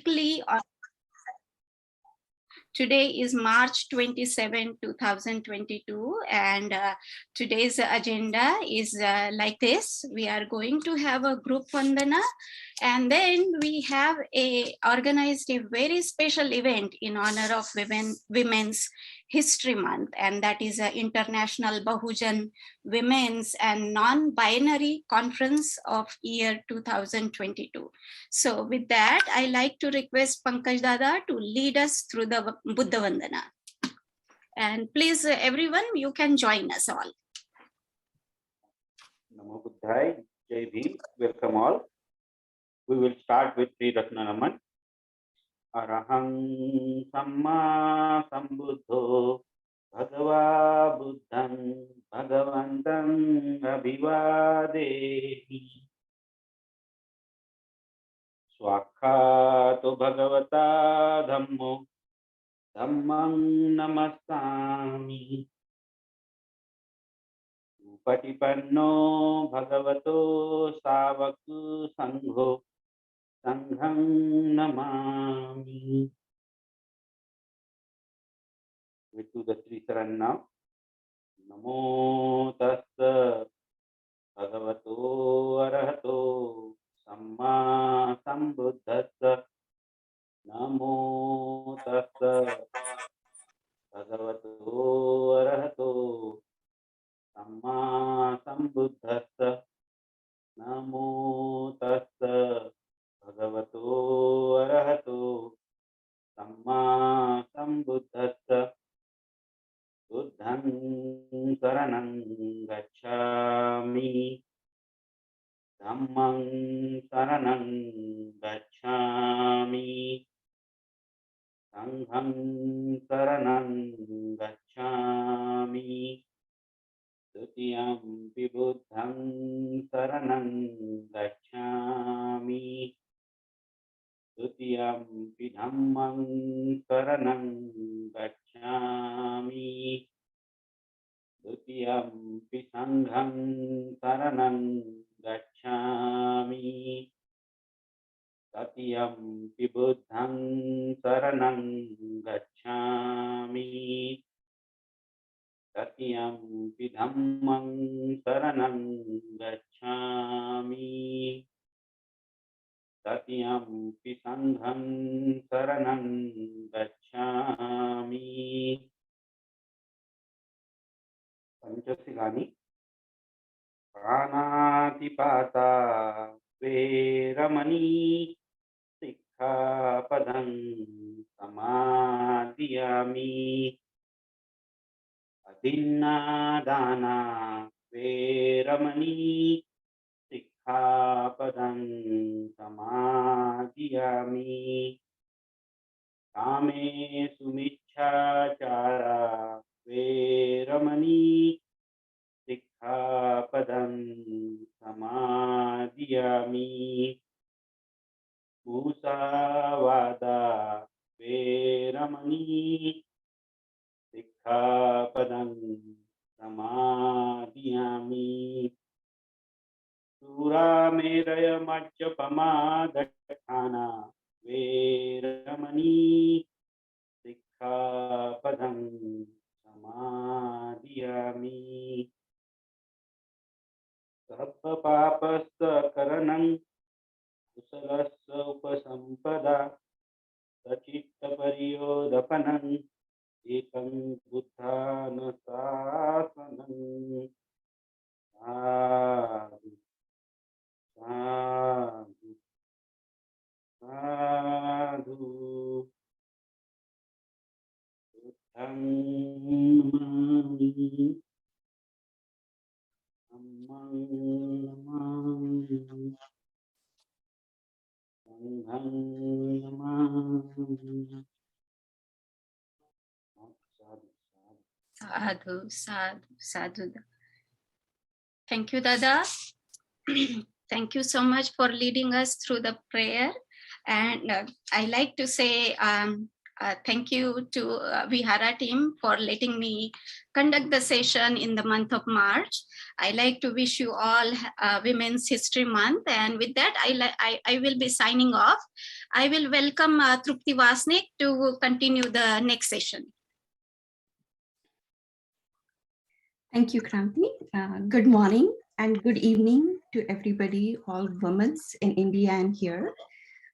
quickly on. Today is March 27, 2022, and today's agenda is like this. We are going to have a group Vandana, and then we have organized a very special event in honor of Women's History Month, and that is an International Bahujan Women's and Non-Binary Conference of year 2022. So with that, I like to request Pankaj Dada to lead us through the Buddha Vandana. And please, everyone, you can join us all. Namo Buddhaya, Jai Bhim, welcome all. We will start with Sri Ratnanaman. Arahang Samma Sambuddho Bhagava Buddham Bhagavantam Abhivadehi Swakhato Bhagavata Dhammo Dhammang Namasami Patipanno Bhagavato Savaku Sangho Sangham Namami. We do the Sri Saran now. Namo Tassa Bhagavato Arahato Samma Sambuddhassa. Namo Tassa Bhagavato Arahato Samma Sambuddhassa. Namo Tassa Bhagavato Arahato Samma Sambuddhassa. Buddhang Saranang Gacchami. Dhammang Saranang Gacchami. Sanghang Saranang Gacchami. Tutiyampi Buddhang Saranang Gacchami. Tutiyampi Dhammang Saranang Gacchami. Tutiyampi Sanghang Saranang Gacchami. Tatiyampi Buddhang Saranang Gacchami. Tatiyampi Dhammang Saranang Gacchami. Tatiyampi Sanghang Saranang Gacchami. Panchasilani. Pranatipata Veramani Sikkhapadang Samadhiyami. Adinadana Veramani Sikkhapadang Samadhiyami. Kame Sumichchachara Veramani Sikkhapadang Samadhiyami. Musavada Veramani Sikkhapadang Samadhiyami. Surameraya Majjapama Dattana Veramani Sikkhapadang Samadhiyami. Sabba papassa karanang kusalassa upasampada sachitta pariyodapanang ekam buddhana sasanang. Sadhu, sadhu, sadhu. Buddhang namami, dhammang namami, sanghang namami. Sadhu, sadhu, sadhu. Thank you, Dada. Thank you so much for leading us through the prayer. And I like to say thank you to Vihara team for letting me conduct the session in the month of March. I like to wish you all Women's History Month. And with that, I will be signing off. I will welcome Trupti Vasnik to continue the next session. Thank you, Kranti. Good morning and good evening to everybody, all women in India and here.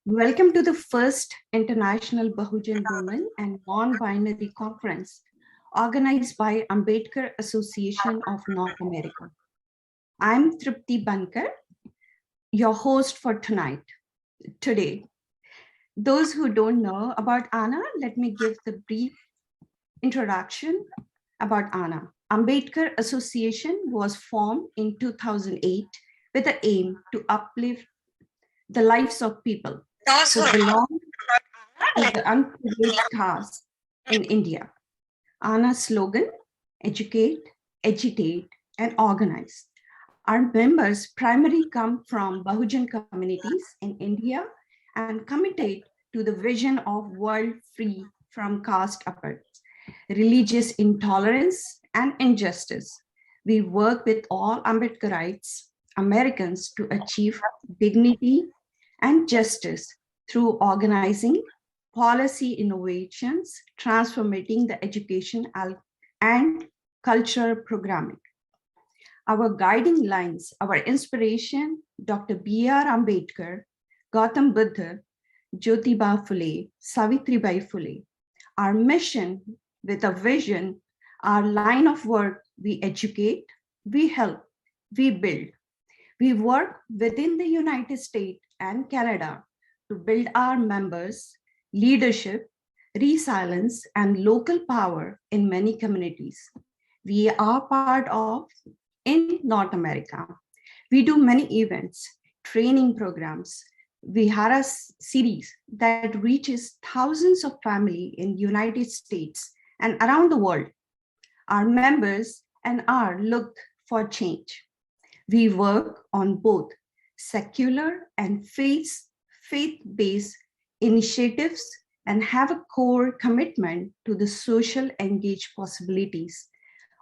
Welcome to the first International Bahujan Women and Non-Binary Conference organized by Ambedkar Association of North America. I'm Trupti Bankar, your host for today. Those who don't know about ANA, let me give the brief introduction about ANA. Ambedkar Association was formed in 2008 with the aim to uplift the lives of people who belong to the unprivileged caste in India. ANA's slogan, educate, agitate, and organize. Our members primarily come from Bahujan communities in India and committed to the vision of world free from caste apartheid, religious intolerance, and injustice. We work with all Ambedkarites, Americans, to achieve dignity and justice through organizing, policy innovations, transforming the education and cultural programming. Our guiding lines, our inspiration, Dr. B.R. Ambedkar, Gautam Buddha, Jyotiba Phule, Savitribai Phule. Our mission with a vision, our line of work, we educate, we help, we build. We work within the United States and Canada to build our members, leadership, resilience, and local power in many communities. We are part of in North America. We do many events, training programs, Vihara series that reaches thousands of families in the United States and around the world. Our members and are look for change. We work on both secular and faith-based initiatives and have a core commitment to the social engaged possibilities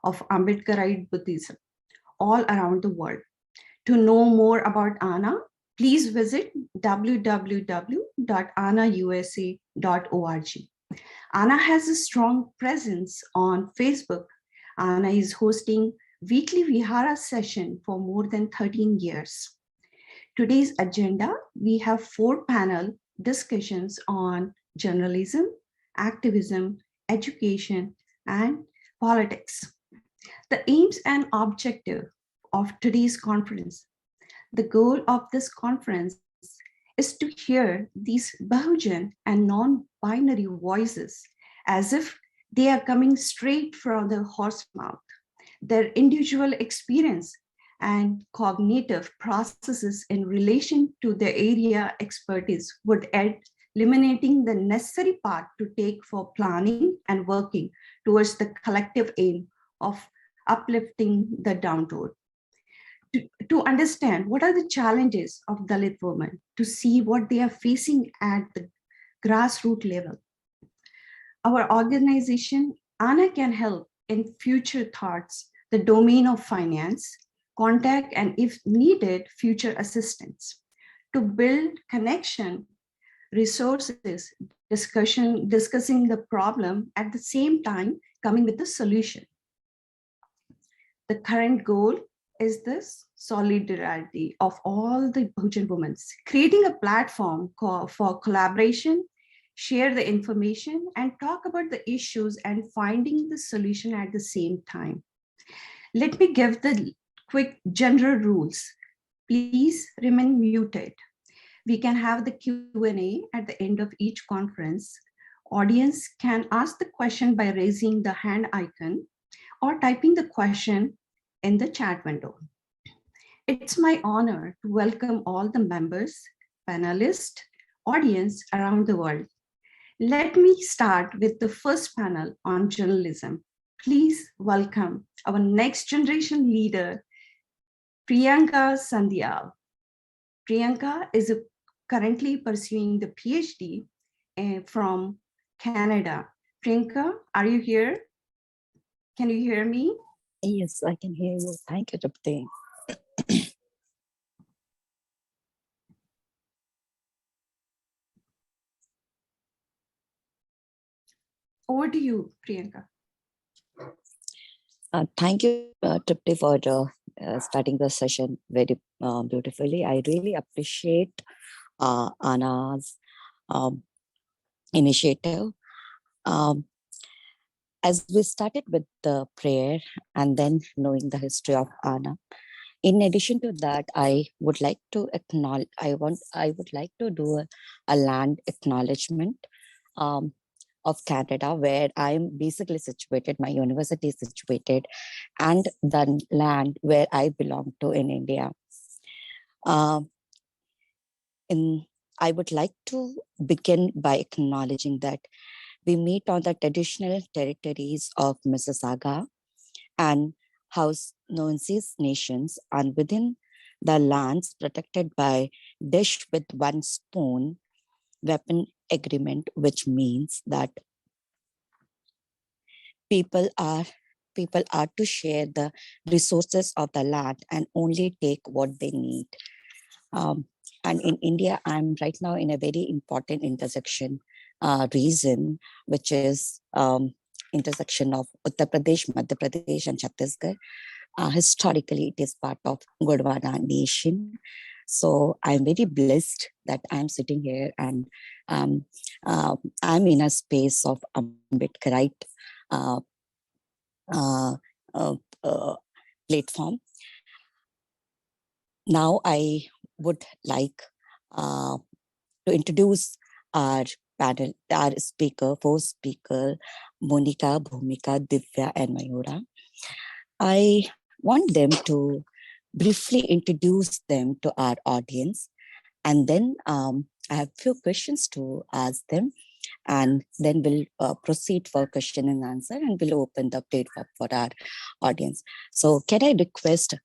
of Ambedkarite Buddhism all around the world. To know more about ANA, please visit www.anausa.org. ANA has a strong presence on Facebook. ANA is hosting weekly Vihara session for more than 13 years. Today's agenda, we have 4 panel discussions on journalism, activism, education, and politics. The aims and objective of today's conference. The goal of this conference is to hear these Bahujan and non-binary voices as if they are coming straight from the horse mouth. Their individual experience and cognitive processes in relation to the area expertise would add eliminating the necessary part to take for planning and working towards the collective aim of uplifting the downtrodden. To understand what are the challenges of Dalit women, to see what they are facing at the grassroots level. Our organization, ANA, can help in future thoughts, the domain of finance, contact, and if needed, future assistance. To build connection, resources, discussing the problem, at the same time, coming with a solution. The current goal is this solidarity of all the Bahujan women, creating a platform for collaboration, share the information, and talk about the issues and finding the solution at the same time. Let me give the quick general rules. Please remain muted. We can have the Q&A at the end of each conference. Audience can ask the question by raising the hand icon or typing the question in the chat window. It's my honor to welcome all the members, panelists, audience around the world. Let me start with the first panel on journalism. Please welcome our next generation leader, Priyanka Sandhyal. Priyanka is currently pursuing the PhD from Canada. Priyanka, are you here? Can you hear me? Yes, I can hear you. Thank you, Trupti. Over to you, Priyanka. Thank you, Tripti, for starting the session very beautifully. I really appreciate Anna's um, initiative. Um, as we started with the prayer and then knowing the history of Anna, in addition to that, I would like to acknowledge. I would like to do a land acknowledgement um, of Canada, where I'm basically situated. My university is situated, and the land where I belong to in India. Um, in I would like to begin by acknowledging that we meet on the traditional territories of Mississauga and House Nonsis nations, and within the lands protected by dish with one spoon weapon agreement, which means that people are people are to share the resources of the land and only take what they need. And in India, I'm right now in a very important intersection region, which is intersection of Uttar Pradesh, Madhya Pradesh, and Chhattisgarh. Historically, it is part of Gondwana nation. So I'm very blessed that I'm sitting here and um, I'm in a space of Ambedkarite uh, uh, uh, uh, platform. Now I would like uh, to introduce our panel, our speaker, fourth speaker, Monica, Bhumika, Divya, and Mayura. I want them to briefly introduce them to our audience, and then I have few questions to ask them, and then we'll proceed for question and answer, and we'll open the platform for our audience. So can I request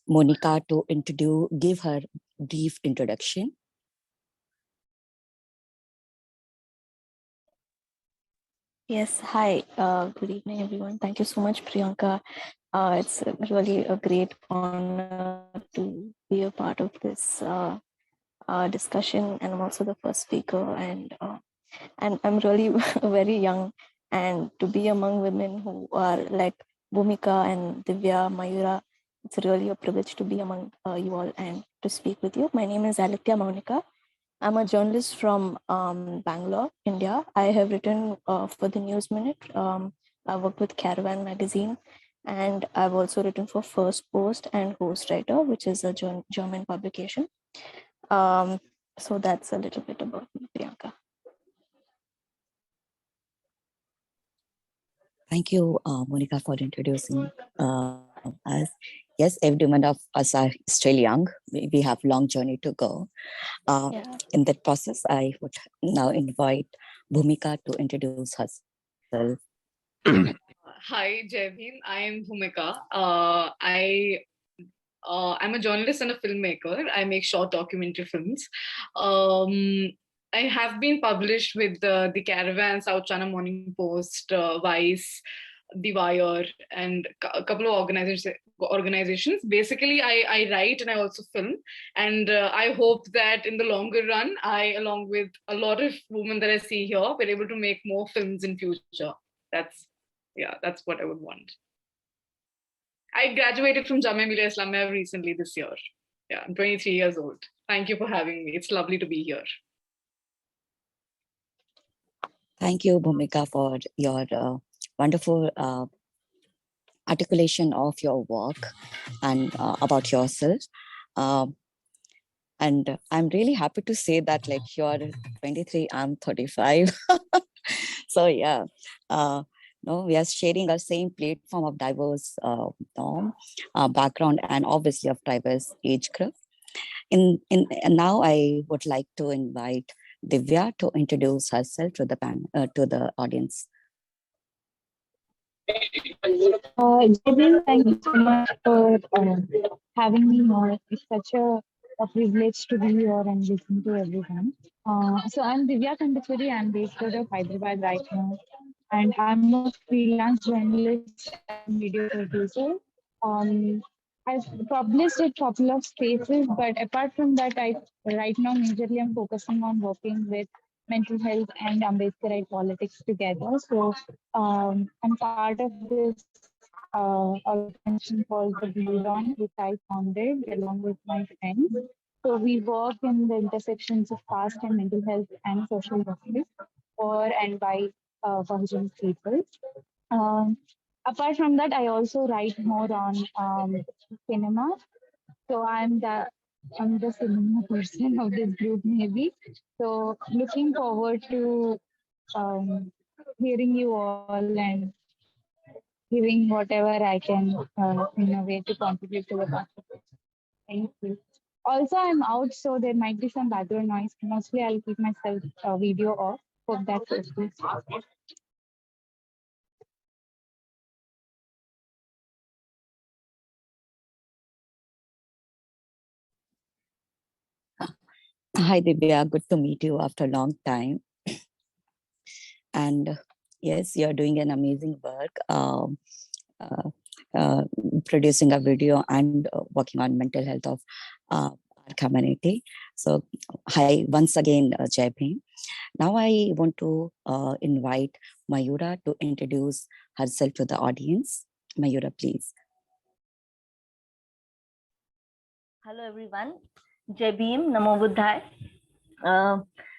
Monica to give her brief introduction? Yes, hi. Good evening, everyone. Thank you so much, Priyanka. It's really a great honor to be a part of this discussion, and I'm also the first speaker. And I'm really very young, and to be among women who are like Bhumika and Divya, Mayura, it's really a privilege to be among you all and to speak with you. My name is Alitya Maunika. I'm a journalist from Bangalore, India. I have written for the News Minute. I worked with Caravan magazine, and I've also written for First Post and Ghostwriter, which is a German publication. So that's a little bit about me, Priyanka. Thank you, Monica, for introducing us. Yes, every one of us are still young. We have long journey to go. Yeah. In that process, I would now invite Bhumika to introduce herself. Hi, Jevin. I am Bhumika. I'm a journalist and a filmmaker. I make short documentary films. I have been published with the Caravan, South China Morning Post, Vice, The Wire, and a couple of organizations. Basically, I write and I also film. And I hope that in the longer run, I, along with a lot of women that I see here, we're able to make more films in future. That's what I would want. I graduated from Jamia Millia Islamia recently this year. Yeah, I'm 23 years old. Thank you for having me. It's lovely to be here. Thank you, Bhumika, for your wonderful articulation of your work and about yourself. And I'm really happy to say that like you're 23, I'm 35. So yeah, no, we are sharing our same platform of diverse background and obviously of diverse age group. And now I would like to invite Divya to introduce herself to the to the audience. Jayden, thank you so much for having me here. It's such a privilege to be here and listen to everyone. So I'm Divya Kandachuri. I'm based out of Hyderabad right now, and I'm a freelance journalist and video producer. Um, I've published at couple of spaces, but apart from that, I right now majorly I'm focusing on working with mental health and Ambedkarite politics together. So I'm part of this organization called the Blue Dawn, which I founded along with my friends. So we work in the intersections of caste and mental health and social justice for and by Bahujan people. Um, Apart from that, I also write more on cinema. So I'm the cinema person of this group, maybe. So looking forward to hearing you all and giving whatever I can in a way to contribute to the conversation. Thank you. Also, I'm out, so there might be some background noise. Mostly, I'll keep myself video off. Hope that's okay. Hi, Divya. Good to meet you after a long time. And yes, you're doing an amazing work, uh, uh, producing a video and working on mental health of our community. So, hi, once again, Jai Bhim. Now, I want to invite Mayura to introduce herself to the audience. Mayura, please. Hello everyone, Jai Bhim, Namo Buddhaya.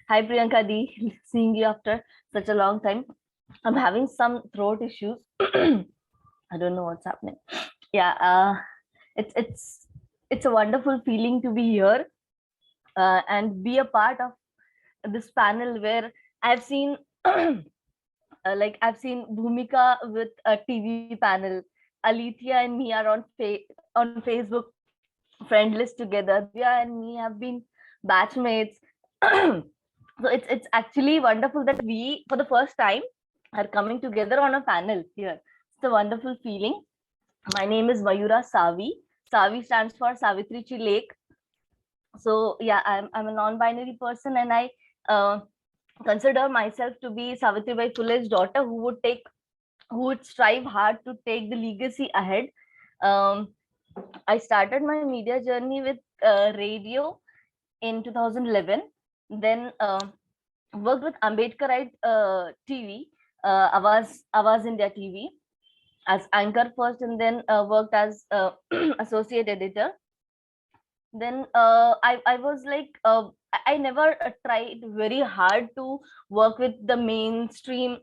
Hi Priyanka Di, seeing you after such a long time. I'm having some throat issues. I don't know what's happening. Yeah, it's a wonderful feeling to be here and be a part of this panel where I've seen I've seen Bhumika with a TV panel. Alithia and me are on Facebook friend list together. Divya and me have been batchmates. So it's actually wonderful that we, for the first time, are coming together on a panel here. It's a wonderful feeling. My name is Mayura Savi. Savi stands for Savitri Chi Lake. So yeah, I'm a non-binary person, and I consider myself to be Savitribai Phule's daughter, who would strive hard to take the legacy ahead. I started my media journey with radio in 2011, then worked with Ambedkarite TV, Awaz India TV, as anchor first, and then worked as associate editor. Then I was like, I never tried very hard to work with the mainstream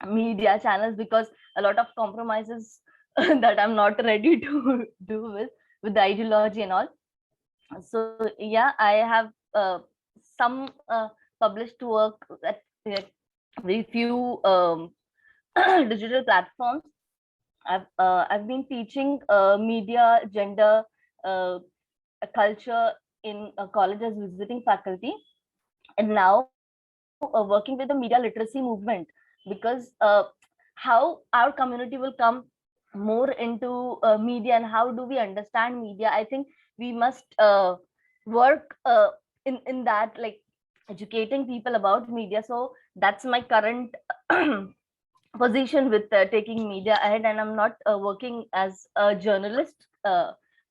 media channels because a lot of compromises that I'm not ready to do with the ideology and all. So yeah, I have some published work at very few digital platforms. I've been teaching media, gender, culture in college as visiting faculty, and now working with the media literacy movement, because how our community will come more into media and how do we understand media. I think we must work in that, like educating people about media. So that's my current position with taking media ahead, and I'm not working as a journalist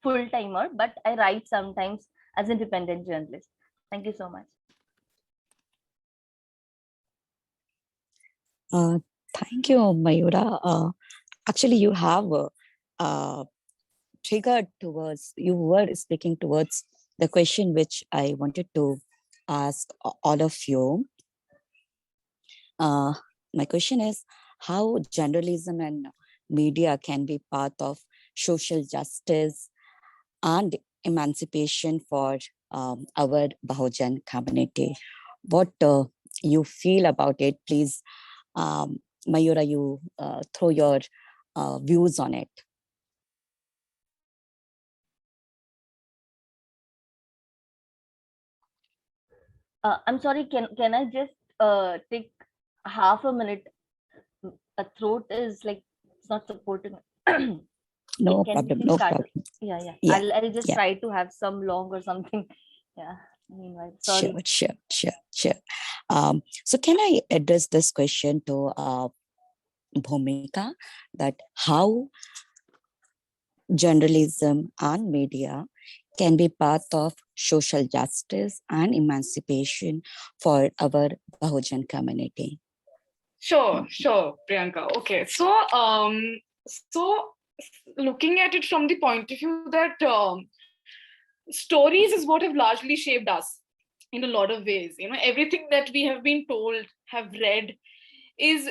full timer, but I write sometimes as independent journalist. Thank you so much. Thank you, Mayura. Actually, you have triggered towards, you were speaking towards the question which I wanted to ask all of you. My question is how journalism and media can be part of social justice and emancipation for our Bahujan community. What you feel about it, please, Mayura, you throw your views on it. I'm sorry, can I just take half a minute? A throat is like, it's not supporting. No Can problem, we no start? problem. Yeah. Yeah, I'll just yeah. try to have some long or something. Yeah. Meanwhile, sorry. Sure. So can I address this question to Bhumika, that how journalism and media can be path of social justice and emancipation for our Bahujan community. Sure, Priyanka. Okay, so looking at it from the point of view that stories is what have largely shaped us in a lot of ways. Everything that we have been told, have read, is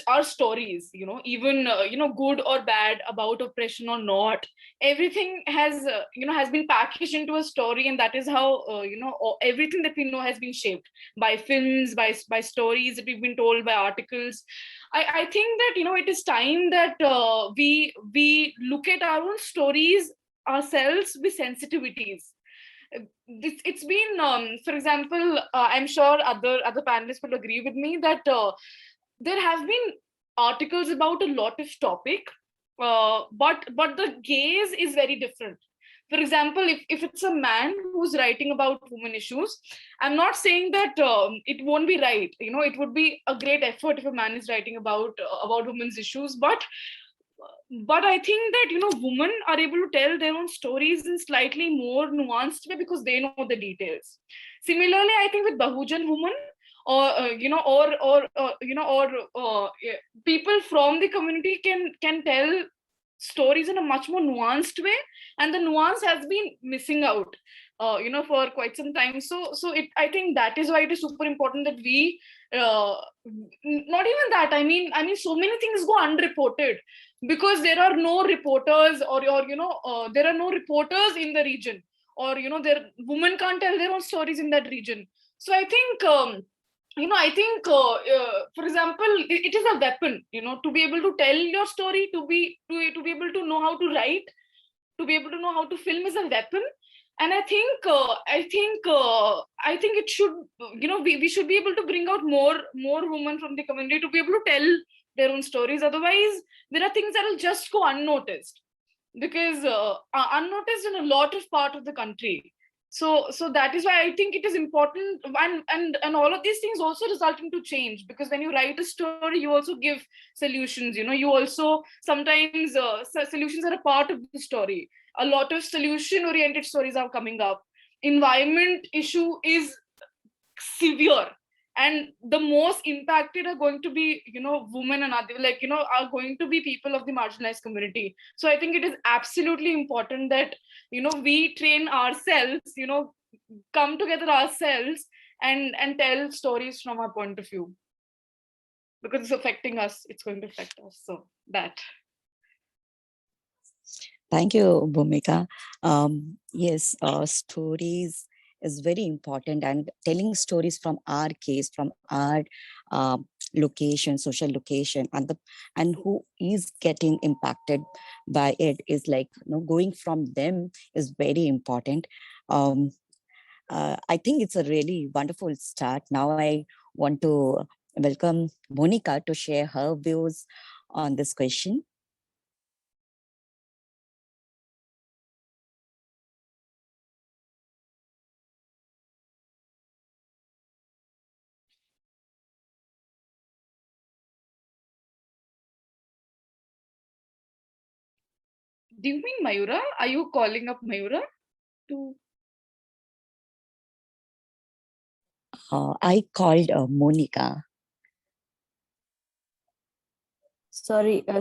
our stories. Even good or bad, about oppression or not, everything has been packaged into a story, and that is how everything that we know has been shaped by films, by stories that we've been told, by articles. I think that it is time that we look at our own stories ourselves with sensitivities. It's been for example, I'm sure other panelists will agree with me that there have been articles about a lot of topic, but the gaze is very different. For example, if it's a man who's writing about women issues, I'm not saying that it won't be right. It would be a great effort if a man is writing about women's issues, but I think that women are able to tell their own stories in slightly more nuanced way because they know the details. Similarly, I think with Bahujan women, or yeah, people from the community can tell stories in a much more nuanced way, and the nuance has been missing out for quite some time. So I think that is why it is super important that we not even that, I mean so many things go unreported because there are no reporters, or there are no reporters in the region, or their women can't tell their own stories in that region. So I think for example, it is a weapon, to be able to tell your story, to be able to know how to write, to be able to know how to film is a weapon. And I think it should, we should be able to bring out more women from the community to be able to tell their own stories. Otherwise, there are things that will just go unnoticed, because unnoticed in a lot of part of the country. So that is why I think it is important, and all of these things also result into change, because when you write a story, you also give solutions. You also sometimes solutions are a part of the story. A lot of solution oriented stories are coming up. Environment issue is severe, and the most impacted are going to be women, and other are going to be people of the marginalized community. So I think it is absolutely important that we train ourselves, come together ourselves, and tell stories from our point of view, because it's affecting us, it's going to affect us. So that. Thank you, Bhumika. Yes, stories is very important, and telling stories from our case, from our location, social location, and who is getting impacted by it is going from them is very important. I think it's a really wonderful start. Now I want to welcome Monica to share her views on this question. Do you mean Mayura? Are you calling up Mayura to? I called Monica. Sorry, I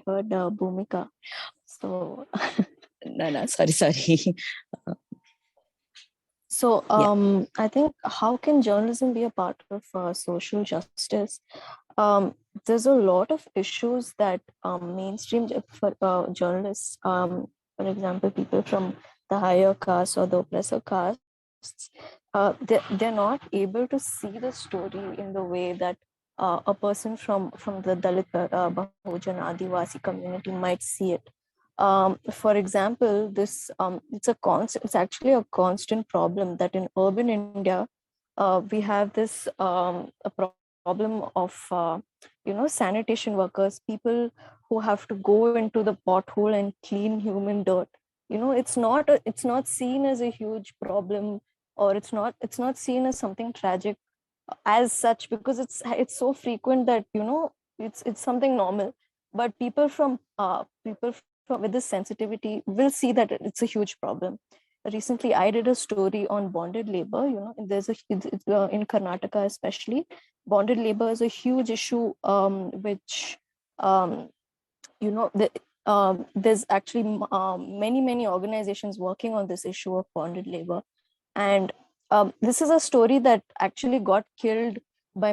heard Bhumika. So No, sorry. So I think, how can journalism be a part of social justice? There's a lot of issues that mainstream journalists, for example, people from the higher caste or the oppressor castes, they're not able to see the story in the way that a person from the Dalit, Bahujan, Adivasi community might see it. For example, this it's actually a constant problem that in urban India, we have this problem of sanitation workers, people who have to go into the pothole and clean human dirt. It's not seen as a huge problem, or it's not seen as something tragic as such, because it's so frequent that it's something normal. But people from with this sensitivity will see that it's a huge problem. Recently, I did a story on bonded labor. There's in Karnataka especially, bonded labor is a huge issue, which there's actually many organizations working on this issue of bonded labor, and this is a story that actually got killed by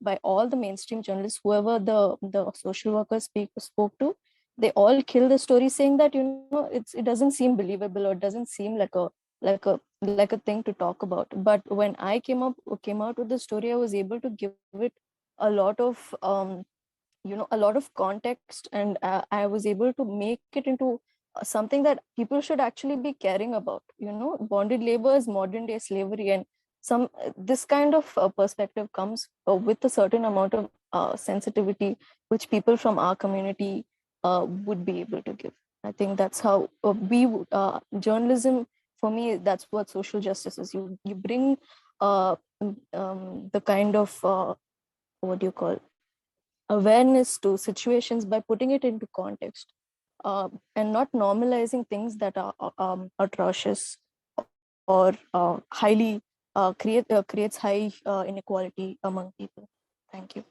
by all the mainstream journalists, whoever the social workers spoke to. They all killed the story, saying that it doesn't seem believable, or it doesn't seem like a thing to talk about. But when I came out with the story, I was able to give it a lot of a lot of context, and I was able to make it into something that people should actually be caring about. Bonded labor is modern day slavery, and this kind of perspective comes with a certain amount of sensitivity, which people from our community would be able to give. I think that's how journalism, for me, that's what social justice is. You bring the kind of what do you call awareness to situations by putting it into context, and not normalizing things that are atrocious or highly creates high inequality among people. Thank you.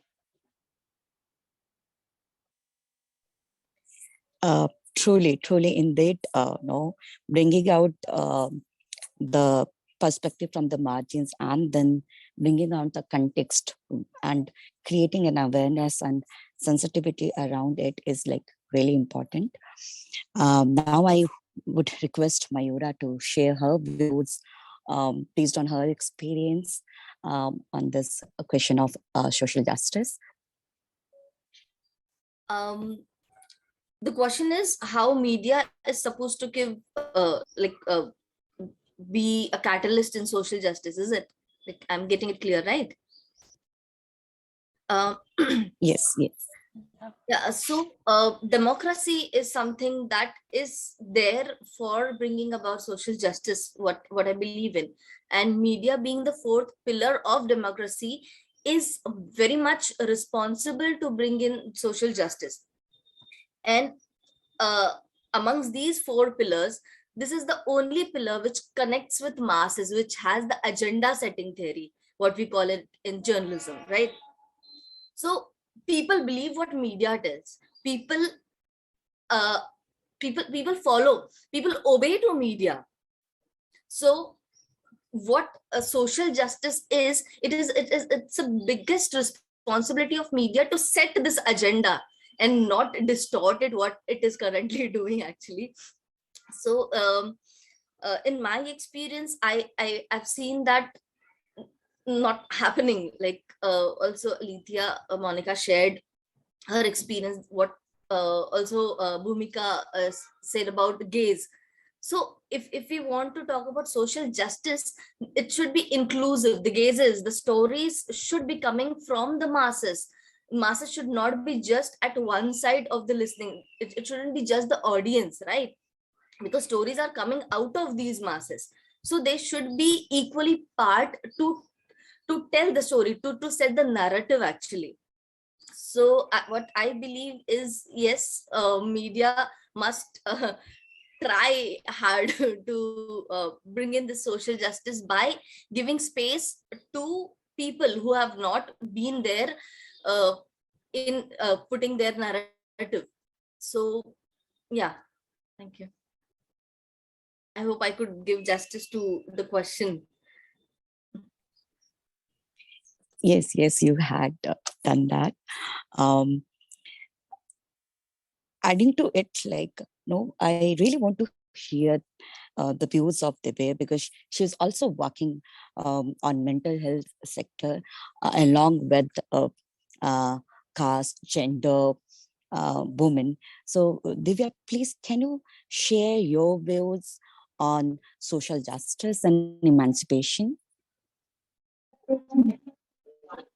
Truly, indeed, no, bringing out the perspective from the margins, and then bringing out the context and creating an awareness and sensitivity around it is like really important. Now I would request Mayura to share her views based on her experience on this question of social justice. The question is how media is supposed to give be a catalyst in social justice, is it? Like, I'm getting it clear, right? Yes. Yeah, so democracy is something that is there for bringing about social justice, what I believe in. And media, being the fourth pillar of democracy, is very much responsible to bring in social justice. And amongst these four pillars, this is the only pillar which connects with masses, which has the agenda setting theory, what we call it in journalism, right? So people believe what media tells. People follow, people obey to media. So what a social justice is, it's the biggest responsibility of media to set this agenda and not distort it, what it is currently doing actually. So in my experience, I've seen that not happening. Like also Alethea, Monica shared her experience, what also Bhumika said about the gaze. So if we want to talk about social justice, it should be inclusive. The gazes, the stories should be coming from the masses. Masses should not be just at one side of the listening. It shouldn't be just the audience, right? Because stories are coming out of these masses, so they should be equally part to tell the story, to set the narrative actually. So what I believe is, yes, media must try hard to bring in the social justice by giving space to people who have not been there in putting their narrative. So yeah, thank you. I hope I could give justice to the question. Yes, you had done that. Adding to it, like, no, I really want to hear the views of Divya, because she's also working on mental health sector along with caste, gender, women. So Divya, please, can you share your views on social justice and emancipation?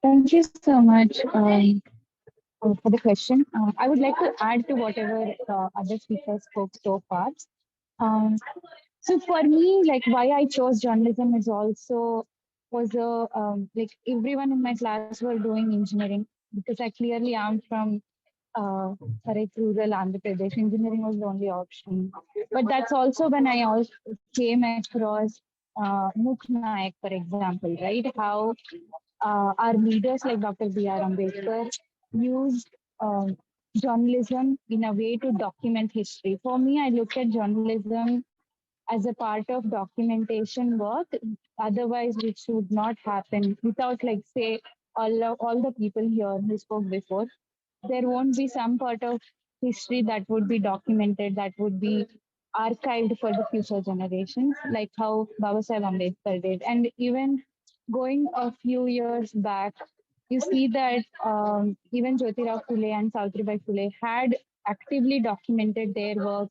Thank you so much for the question. I would like to add to whatever other speakers spoke so far. So for me, like why I chose journalism is also was like everyone in my class were doing engineering, because I clearly am from correct, rural Andhra Pradesh, engineering was the only option. But that's also when I also came across Mukh Nayak, for example, right? How our leaders like Dr. B.R. Ambedkar used journalism in a way to document history. For me, I look at journalism as a part of documentation work. Otherwise, which would not happen without, like, say, all the people here who spoke before. There won't be some part of history that would be documented, that would be archived for the future generations, like how Baba Sahib Ambedkar did. And even going a few years back, you see that even Jyotirao Phule and Savitribai Phule had actively documented their work,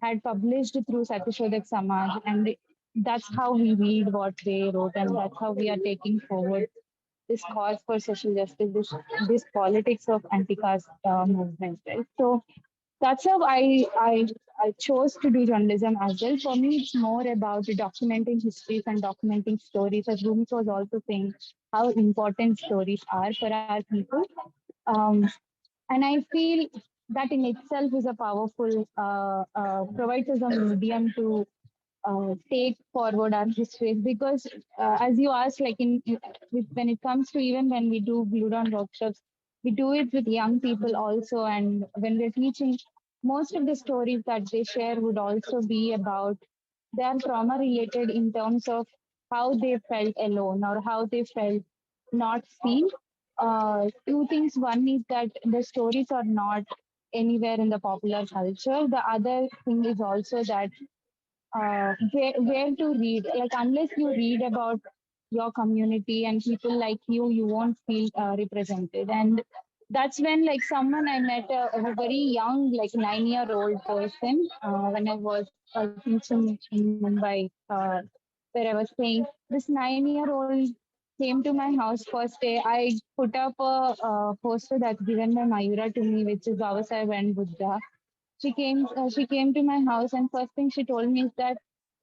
had published through Satyashodak Samaj, and that's how we read what they wrote, and that's how we are taking forward this cause for social justice, this politics of anti-caste movement, right? So that's how I chose to do journalism as well. For me, it's more about documenting histories and documenting stories. As Rumi was also saying, how important stories are for our people. Um, and I feel that in itself is a powerful, provides us a medium to take forward our histories, because as you asked, like when it comes to, even when we do Blue Dawn workshops, we do it with young people also, and when we're teaching, most of the stories that they share would also be about their trauma related, in terms of how they felt alone or how they felt not seen. Two things: one is that the stories are not anywhere in the popular culture. The other thing is also that where to read. Like, unless you read about your community and people like you won't feel represented. And that's when, like, someone I met, a very young, like 9-year-old person, when I was teaching in Mumbai, where I was saying, this 9-year-old came to my house first day. I put up a poster that's given by Mayura to me, which is Baba Sahib and Buddha. She came to my house, and first thing she told me is that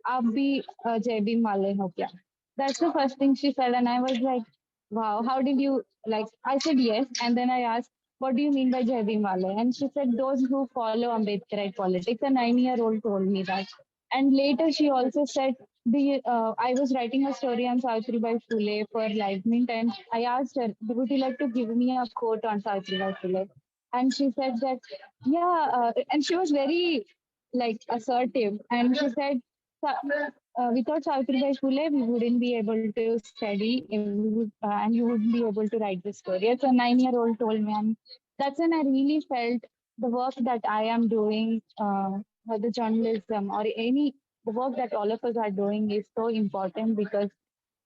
आप भी जय भीम वाले हो क्या? That's the first thing she said, and I was like, wow, how did you, like? I said yes, and then I asked, what do you mean by Jai Bhim Wale? And she said, those who follow Ambedkarite politics. A 9-year-old told me that. And later she also said, I was writing a story on Savitribai Phule for Live Mint, and I asked her, would you like to give me a quote on Savitribai Phule? And she said that, yeah, and she was very, like, assertive. And she said, without Savitribai Phule, we wouldn't be able to study, and you wouldn't be able to write the story. As a 9-year-old told me, and that's when I really felt the work that I am doing, or the journalism, or the work that all of us are doing is so important, because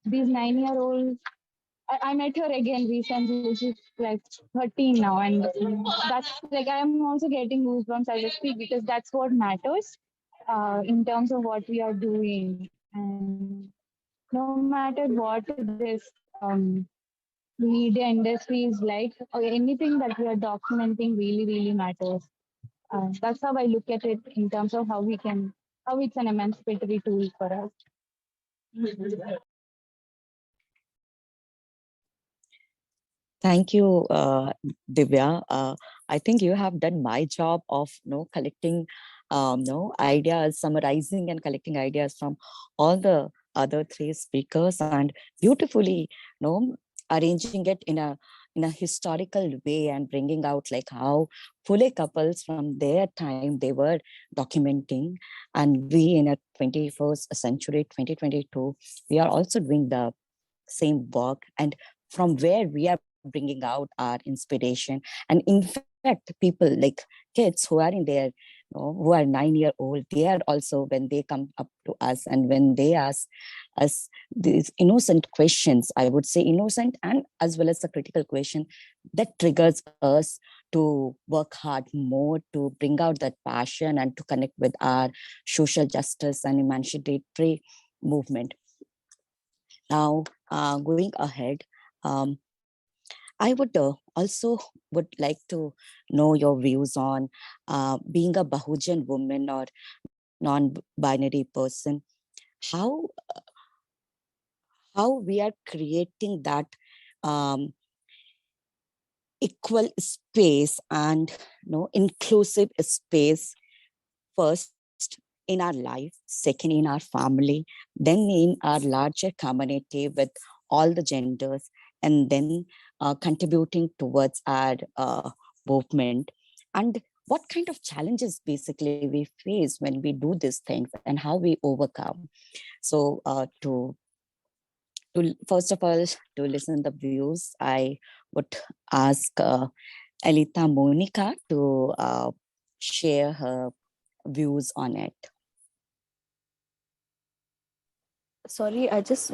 these 9-year-olds, I met her again recently. She's like 13 now, and that's, like, I'm also getting goosebumps as I speak, because that's what matters in terms of what we are doing. And no matter what this media industry is like, or anything that we are documenting really, really matters. That's how I look at it, in terms of how it's an emancipatory tool for us. Thank you, Divya. I think you have done my job of collecting ideas, summarizing and collecting ideas from all the other three speakers, and beautifully arranging it in a historical way, and bringing out like how Phule couples from their time they were documenting, and we in a 21st century 2022 we are also doing the same work, and from where we are bringing out our inspiration. And in fact, people like kids who are in their who are 9-year-old, they are also, when they come up to us and when they ask us these innocent questions, I would say innocent and as well as a critical question, that triggers us to work hard more, to bring out that passion and to connect with our social justice and emancipatory movement. Now, going ahead, I would also would like to know your views on being a Bahujan woman or non-binary person. How we are creating that equal space and inclusive space first in our life, second in our family, then in our larger community with all the genders, and then contributing towards our movement. And what kind of challenges basically we face when we do these things and how we overcome. So first of all, to listen the views, I would ask Elita Monica to share her views on it. Sorry, I just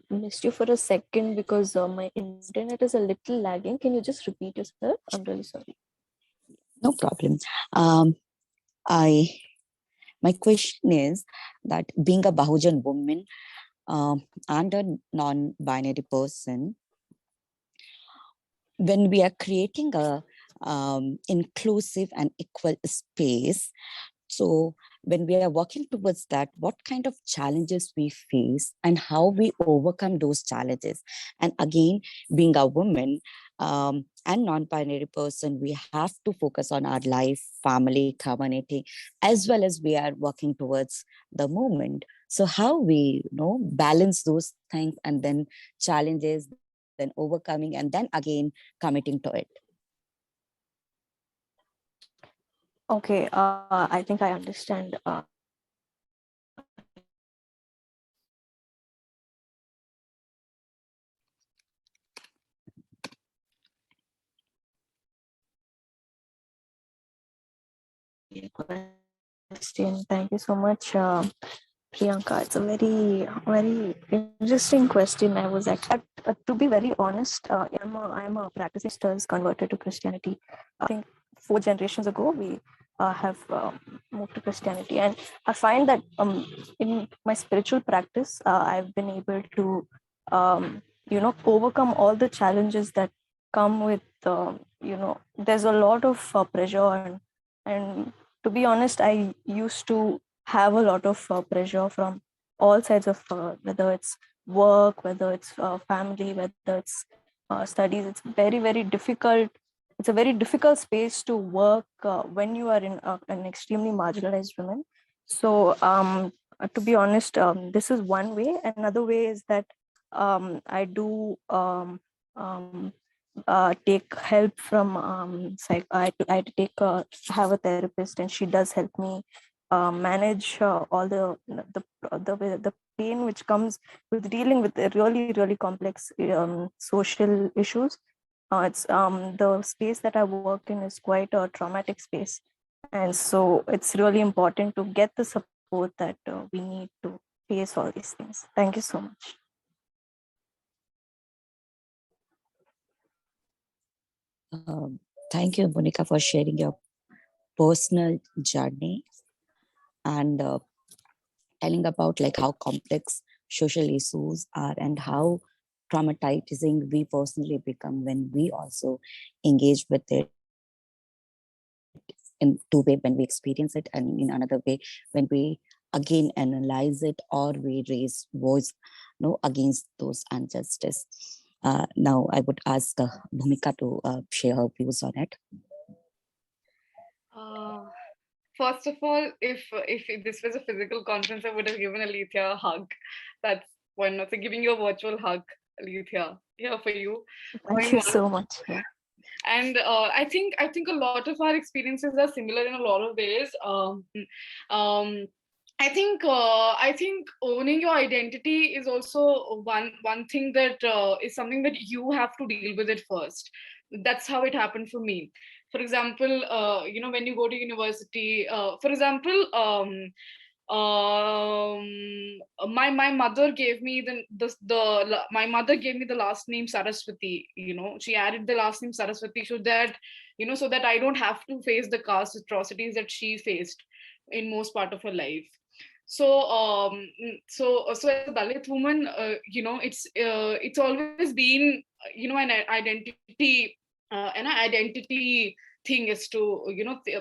missed you for a second because my internet is a little lagging. Can you just repeat yourself? I'm really sorry. No problem. My question is that being a Bahujan woman and a non-binary person, when we are creating a inclusive and equal space, so when we are working towards that, what kind of challenges we face and how we overcome those challenges? And again, being a woman and non-binary person, we have to focus on our life, family, community, as well as we are working towards the movement. So how we balance those things and then challenges, then overcoming, and then again committing to it. Okay, I think I understand. Question. Thank you so much, Priyanka. It's a very, very interesting question. I was actually, to be very honest, I'm a practicing sisters converted to Christianity. I think 4 generations ago, we have moved to Christianity. And I find that in my spiritual practice, I've been able to, overcome all the challenges that come with, there's a lot of pressure and to be honest, I used to have a lot of pressure from all sides of whether it's work, whether it's family, whether it's studies. It's very, very difficult. It's a very difficult space to work when you are in an extremely marginalized woman. So, to be honest, this is one way. Another way is that I do take help from I take have a therapist and she does help me manage all the pain which comes with dealing with really complex social issues. It's the space that I work in is quite a traumatic space, and so it's really important to get the support that we need to face all these things. Thank you so much. Thank you, Monica, for sharing your personal journey and telling about like how complex social issues are and how traumatizing we personally become when we also engage with it in 2 ways, when we experience it, and in another way when we again analyze it or we raise voice against those injustice. Now I would ask Bhumika to share her views on it. First of all, if this was a physical conference, I would have given Alethea a hug. That's one. So giving you a virtual hug, Alethea, here for you. Thank you so much. Yeah. And I think a lot of our experiences are similar in a lot of ways. I think owning your identity is also one thing that is something that you have to deal with it first. That's how it happened for me. For example, when you go to university, for example, my mother gave me my mother gave me the last name Saraswati. She added the last name Saraswati so that so that I don't have to face the caste atrocities that she faced in most part of her life. So as a Dalit woman, it's always been an identity thing is to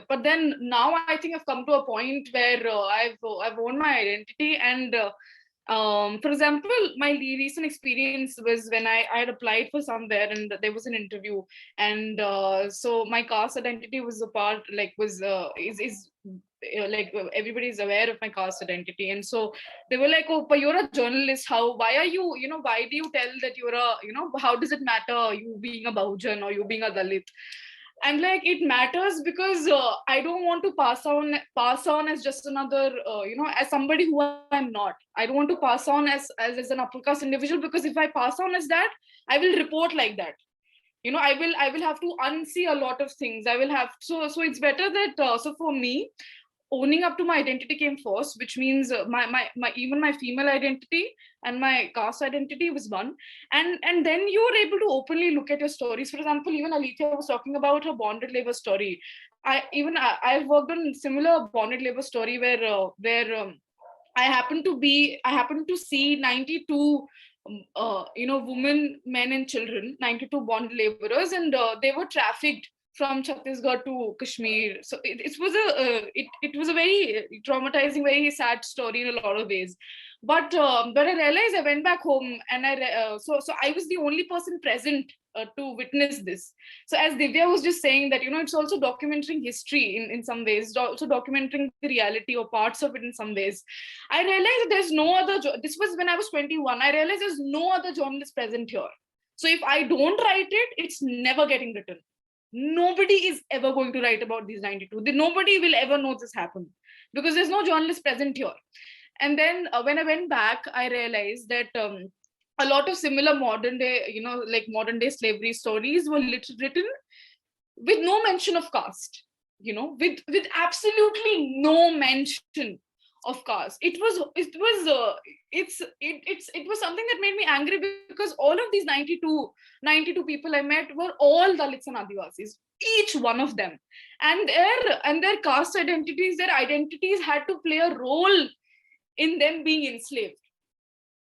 but then now I think I've come to a point where I've owned my identity, and For example, my recent experience was when I had applied for somewhere and there was an interview, and so my caste identity was a part, like was is like everybody is aware of my caste identity, and so they were like, oh, but you're a journalist, how, why are you, why do you tell that you're a, how does it matter you being a Bahujan or you being a Dalit? And like, it matters because I don't want to pass on as just another as somebody who I'm not. I don't want to pass on as an upper caste individual, because if I pass on as that, I will report like that. I will have to unsee a lot of things. I will have, so it's better that so for me, owning up to my identity came first, which means my even my female identity and my caste identity was one. And then you were able to openly look at your stories. For example, even Alethea was talking about her bonded labor story. I've worked on similar bonded labor story where I happened to see 92 women, men and children, 92 bonded laborers, and they were trafficked from Chhattisgarh to Kashmir. So it was a very traumatizing, very sad story in a lot of ways. But I realized, I went back home, and so I was the only person present to witness this. So as Divya was just saying that, it's also documenting history in some ways, also documenting the reality or parts of it in some ways. I realized that there's no other, this was when I was 21, I realized there's no other journalist present here. So if I don't write it, it's never getting written. Nobody is ever going to write about these 92. Nobody will ever know this happened, because there's no journalist present here. And then when I went back, I realized that a lot of similar modern day, like modern day slavery stories were written with no mention of caste, with absolutely no mention of caste. It was something that made me angry, because all of these 92 people I met were all Dalits and Adivasis, each one of them, and their caste identities, their identities had to play a role in them being enslaved.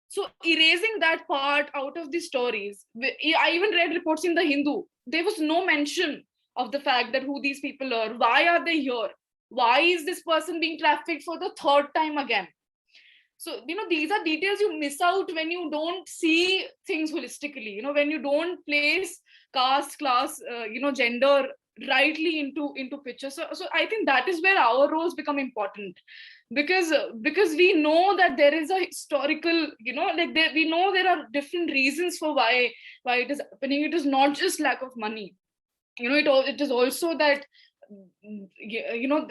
So erasing that part out of the stories, I even read reports in the Hindu, there was no mention of the fact that who these people are, why are they here, why is this person being trafficked for the third time again. So these are details you miss out when you don't see things holistically, when you don't place caste, class, gender rightly into picture. So I think that is where our roles become important, because we know that there is a historical, we know there are different reasons for why it is happening. It is not just lack of money. It is also that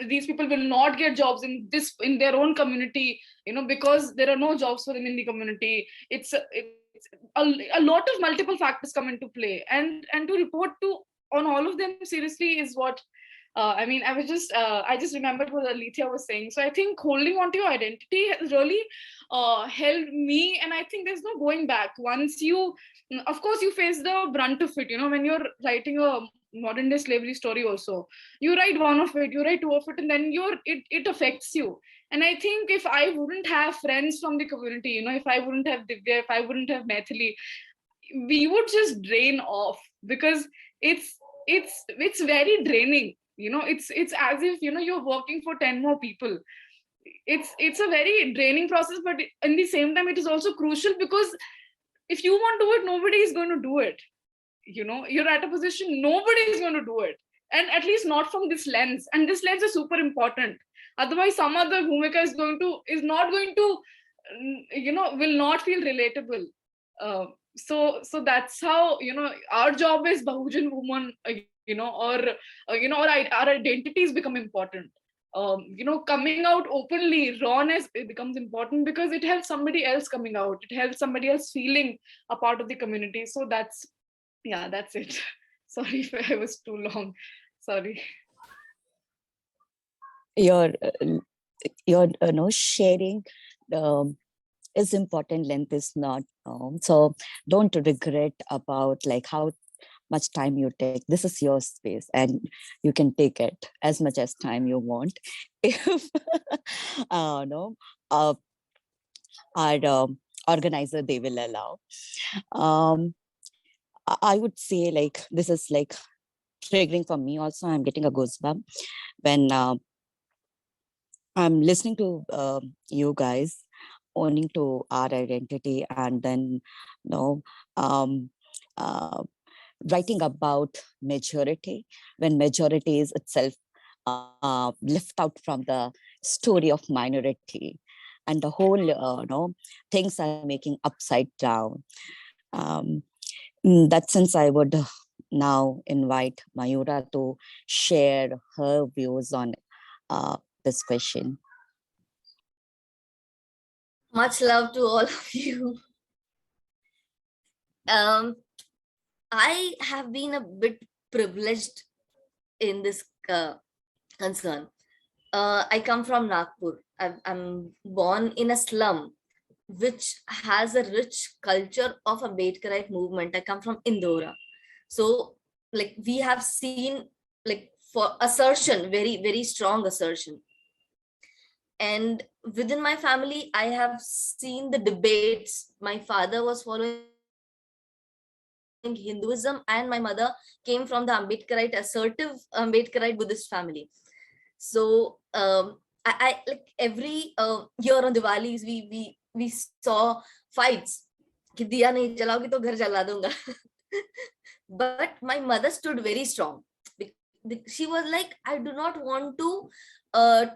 these people will not get jobs in their own community, because there are no jobs for them in the community. It's a lot of multiple factors come into play, and to report on all of them seriously is what I just remembered what Alethea was saying. So I think holding on to your identity has really helped me, and I think there's no going back. Once you, of course, you face the brunt of it, when you're writing a modern day slavery story also, you write one of it, you write two of it, and then it affects you. And I think if I wouldn't have friends from the community, if I wouldn't have Divya, if I wouldn't have Maithili, we would just drain off, because it's very draining. It's as if you're working for 10 more people. It's a very draining process, but in the same time it is also crucial, because if you won't do it, nobody is going to do it. You're at a position, nobody is going to do it, and at least not from this lens. And this lens is super important. Otherwise, some other bhumika is not going to will not feel relatable. So that's how our job is Bahujan woman, or our identities become important. Coming out openly, rawness, it becomes important, because it helps somebody else coming out. It helps somebody else feeling a part of the community. So that's it. Sorry if I was too long. Sorry. Your sharing is important, length is not. So don't regret about like how much time you take. This is your space, and you can take it as much as time you want. If our organizer, they will allow. I would say like this is like triggering for me also. I'm getting a goosebump when I'm listening to you guys owning to our identity, and then um, uh, writing about majority, when majority is itself left out from the story of minority, and the whole things are making upside down. In that sense, I would now invite Mayura to share her views on this question. Much love to all of you. I have been a bit privileged in this concern. I come from Nagpur. I'm born in a slum which has a rich culture of Ambedkarite movement. I come from Indora. So like we have seen like for assertion, very, very strong assertion. And within my family, I have seen the debates. My father was following Hinduism, and my mother came from the Ambedkarite, assertive Ambedkarite Buddhist family. So I like every year on Diwali's, we saw fights. कि दिया नहीं जलाओगी तो घर जला दूंगा. But my mother stood very strong. She was like, I do not want to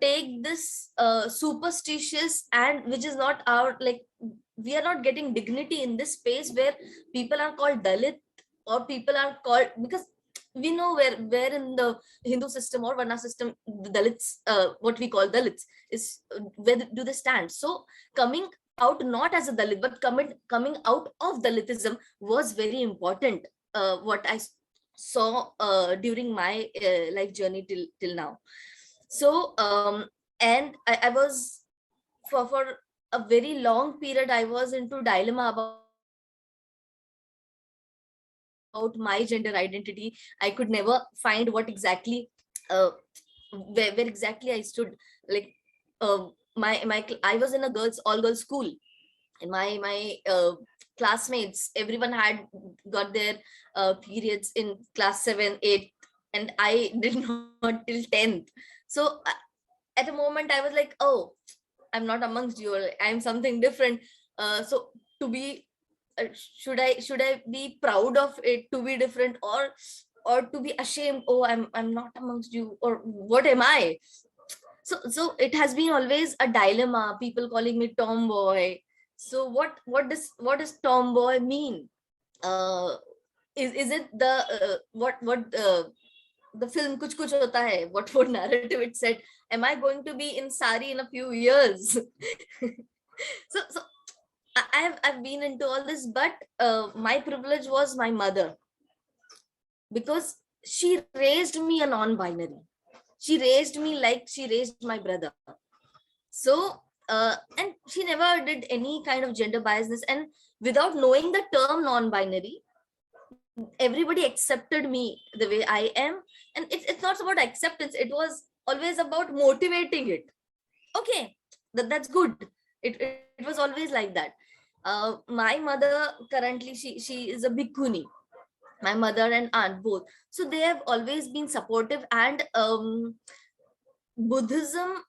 take this superstitious, and which is not our, like, we are not getting dignity in this space where people are called Dalit, or people are called, because we know where in the Hindu system or Varna system, the Dalits, what we call Dalits, is where do they stand. So coming out not as a Dalit, but coming out of Dalitism was very important. What I saw during my life journey till now. So and I was for a very long period, I was into dilemma about my gender identity. I could never find what exactly where exactly I stood. Like I was in a all girls school, and my classmates, everyone had got their periods in class 7, 8, and I did not till 10th. So at a moment I was like, oh, I'm not amongst you, or I'm something different. So to be should I be proud of it to be different, or to be ashamed, oh, I'm not amongst you, or what am I? So it has been always a dilemma, people calling me tomboy. So what does tomboy mean? Is it the what the film Kuch Kuch Hota Hai, what narrative it said? Am I going to be in sari in a few years? so I've been into all this, but my privilege was my mother, because she raised me a non-binary. She raised me like she raised my brother. So and she never did any kind of gender biasness, and without knowing the term non-binary, everybody accepted me the way I am. And it's not about acceptance, it was always about motivating it. Okay, that's good. It was always like that. My mother currently, she is a bhikkhuni, my mother and aunt both. So they have always been supportive, and Buddhism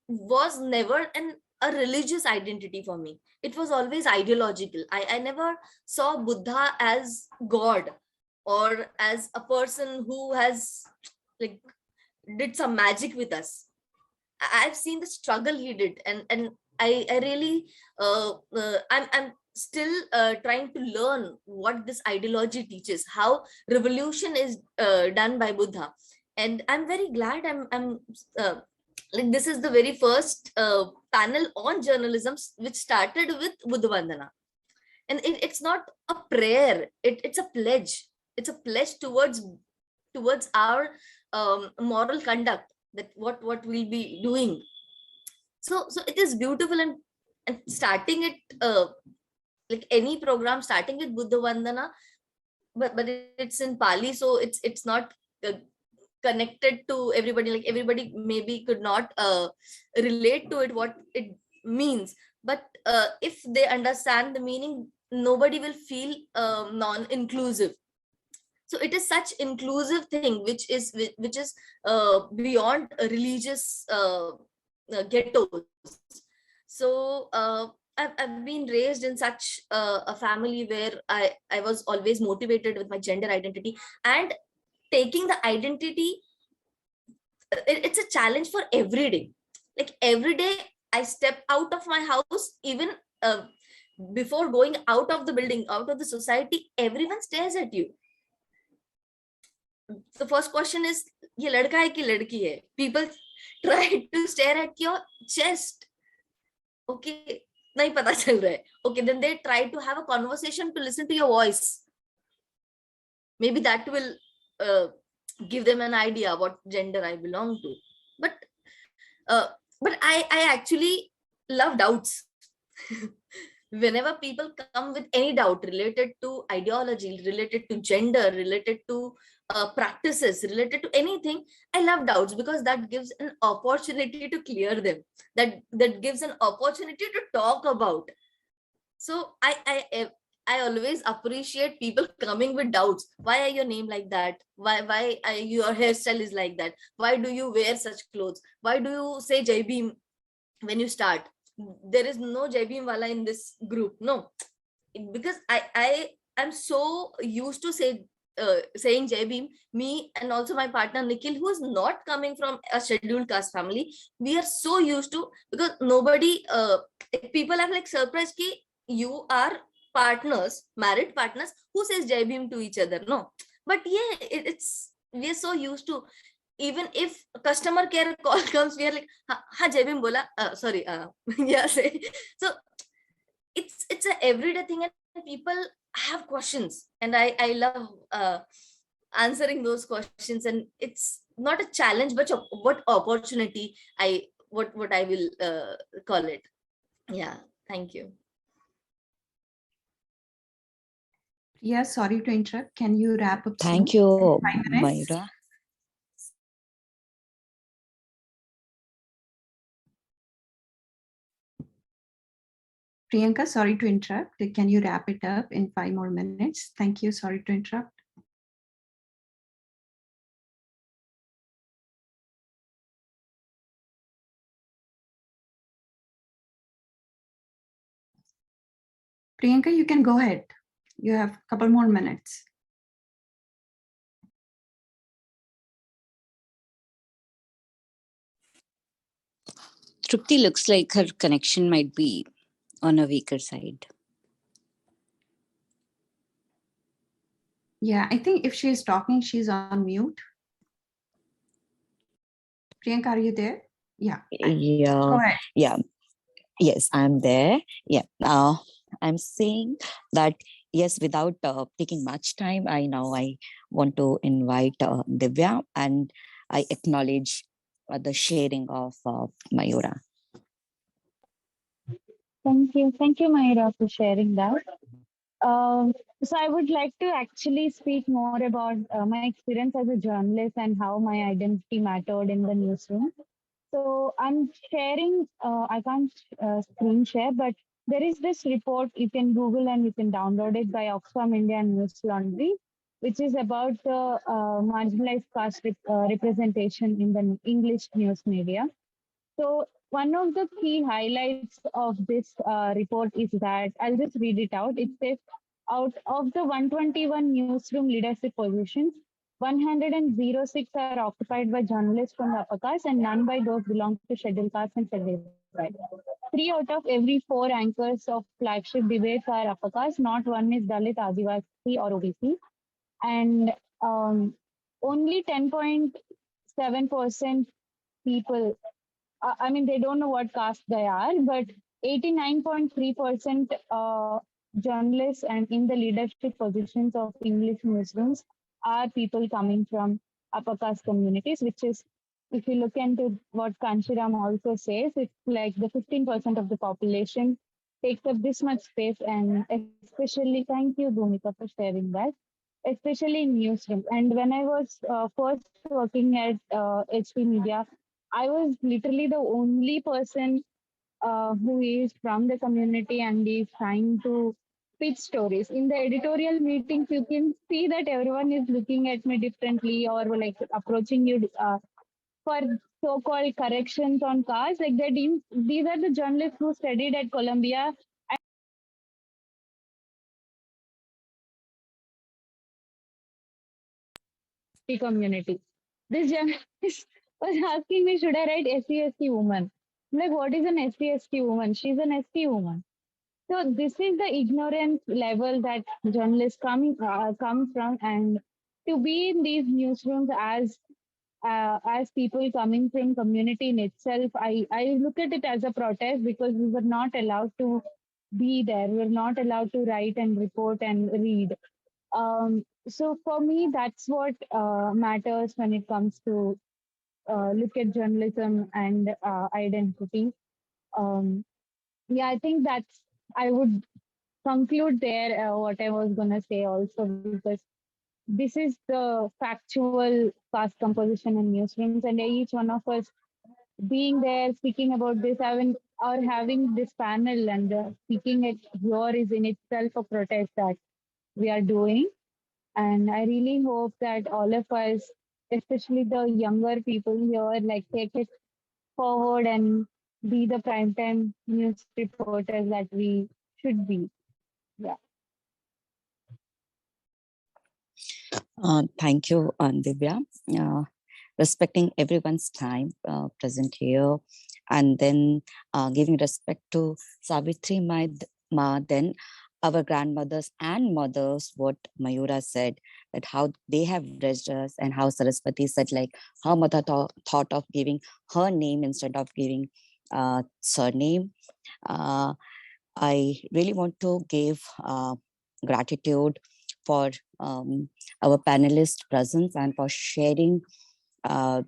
was never a religious identity for me. It was always ideological. I never saw Buddha as God, or as a person who has like did some magic with us. I've seen the struggle he did, and I really I'm still trying to learn what this ideology teaches, how revolution is done by Buddha. And I'm very glad I'm like, this is the very first panel on journalism which started with Buddha Vandana. And it's not a prayer, it's a pledge. It's a pledge towards our moral conduct, that what we'll be doing. So it is beautiful. And starting it like any program starting with Buddha Vandana, but it's in Pali, so it's not connected to everybody. Like everybody maybe could not relate to it, what it means. But if they understand the meaning, nobody will feel non-inclusive. So it is such inclusive thing which is beyond religious ghettos. So I've been raised in such a family where I was always motivated with my gender identity, and taking the identity, it's a challenge for every day. Like every day I step out of my house, even before going out of the building, out of the society, everyone stares at you. The first question is, ye ladka hai ki ladki hai? People try to stare at your chest. Okay, nahi pata chal raha hai. Okay, then they try to have a conversation to listen to your voice. Maybe that will give them an idea what gender I belong to. But I actually love doubts. Whenever people come with any doubt related to ideology, related to gender, related to practices, related to anything, I love doubts, because that gives an opportunity to clear them. That gives an opportunity to talk about. So I always appreciate people coming with doubts. Why are your name like that? Why your hairstyle is like that? Why do you wear such clothes? Why do you say Jai Bhim when you start? There is no Jai Bhim wala in this group. No, because I am so used to saying Jai Bhim. Me and also my partner Nikhil, who is not coming from a scheduled caste family, we are so used to, because nobody people are like surprised ki you are partners, married partners, who says Jai Bhim to each other. No, but yeah, it's we are so used to. Even if customer care call comes, we are like, ha Jai Bhim bola, sorry, yeah, say. So it's a everyday thing, and people have questions, and I love answering those questions, and it's not a challenge, but what opportunity what I will call it. Yeah, thank you. Yeah, sorry to interrupt. Can you wrap up? Thank soon? you, 5 minutes? Mayura. Priyanka, sorry to interrupt. Can you wrap it up in 5 more minutes? Thank you. Sorry to interrupt. Priyanka, you can go ahead. You have a couple more minutes. Trupti looks like her connection might be on a weaker side. Yeah, I think if she's talking, she's on mute. Priyanka, are you there? Yeah. Yeah. Go ahead. Yeah. Yes, I'm there. Yeah. I'm saying that, yes, without taking much time, I want to invite Divya, and I acknowledge the sharing of Mayura. Thank you. Thank you, Mayura, for sharing that. So I would like to actually speak more about my experience as a journalist and how my identity mattered in the newsroom. So I'm sharing, I can't screen share, but there is this report you can Google and you can download it by Oxfam India News Laundry, which is about the marginalized caste representation in the English news media. So one of the key highlights of this report is that, I'll just read it out. It says, out of the 121 newsroom leadership positions, 106 are occupied by journalists from the upper caste and none by those belong to scheduled caste and scheduled tribe. 3 out of every 4 anchors of flagship debates are upper caste, not one is Dalit, Adivasi or OBC. And only 10.7% people, I mean, they don't know what caste they are, but 89.3% journalists and in the leadership positions of English newsrooms are people coming from upper caste communities, which is, if you look into what Kanshiram also says, it's like the 15% of the population takes up this much space, and especially, thank you, Bhumika, for sharing that, especially in newsrooms. And when I was first working at HP Media, I was literally the only person who is from the community and is trying to pitch stories. In the editorial meetings, you can see that everyone is looking at me differently or like approaching you for so-called corrections on cars. Like that, these are the journalists who studied at Columbia ST community. This journalist was asking me, should I write SC woman? I'm like, what is an SC woman? She's an ST woman. So this is the ignorance level that journalists come from, and to be in these newsrooms as people coming from community in itself, I look at it as a protest because we were not allowed to be there. We were not allowed to write and report and read. So for me, that's what matters when it comes to look at journalism and identity. Um, yeah, I think I would conclude there what I was going to say also, because this is the factual past composition in newsrooms, and each one of us being there speaking about this, or having this panel and speaking it here is in itself a protest that we are doing. And I really hope that all of us, especially the younger people here, like take it forward and be the primetime news reporters that we should be. Yeah. Thank you, Divya. Respecting everyone's time present here, and then giving respect to Savitri Ma, then our grandmothers and mothers, what Mayura said, that how they have raised us, and how Saraswati said, like her mother thought of giving her name instead of giving surname. I really want to give gratitude for our panelists' presence and for sharing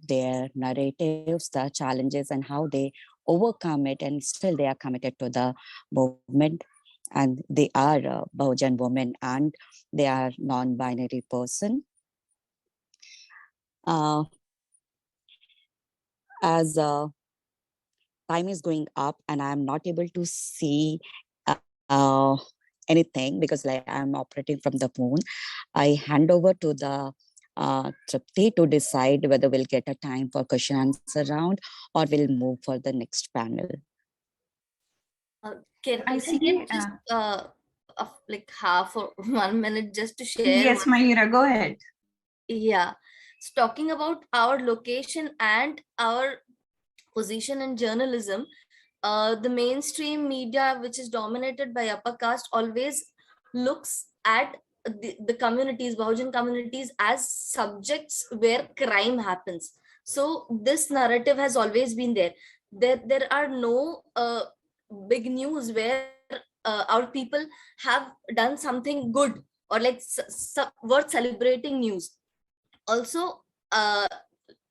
their narratives, the challenges, and how they overcome it, and still they are committed to the movement. And they are Bahujan women, and they are non-binary person. As time is going up, and I am not able to see anything because like I'm operating from the moon, I hand over to the Tripti to decide whether we'll get a time for question answer round or we'll move for the next panel. Can I I see, get just like half or 1 minute just to share? Yes, Mayura, go ahead. Yeah. So talking about our location and our position in journalism, the mainstream media, which is dominated by upper caste, always looks at the communities, Bahujan communities, as subjects where crime happens. So this narrative has always been there. There are no big news where our people have done something good or like worth celebrating news. Also,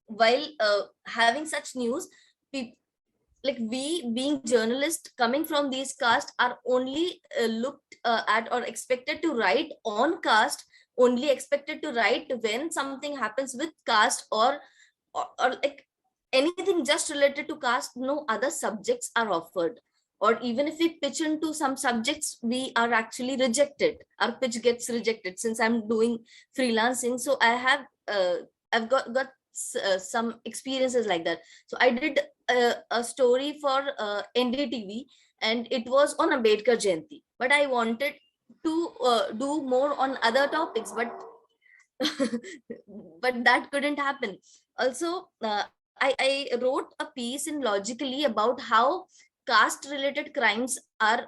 while having such news, people like we being journalists coming from these castes are only looked at or expected to write on caste, only expected to write when something happens with caste or like anything just related to caste. No other subjects are offered, or even if we pitch into some subjects, we are actually rejected. Our pitch gets rejected. Since I'm doing freelancing, so I've got some experiences like that. So I did a story for NDTV, and it was on Ambedkar Jayanti, but I wanted to do more on other topics, but but that couldn't happen. Also, I wrote a piece in Logically about how caste related crimes are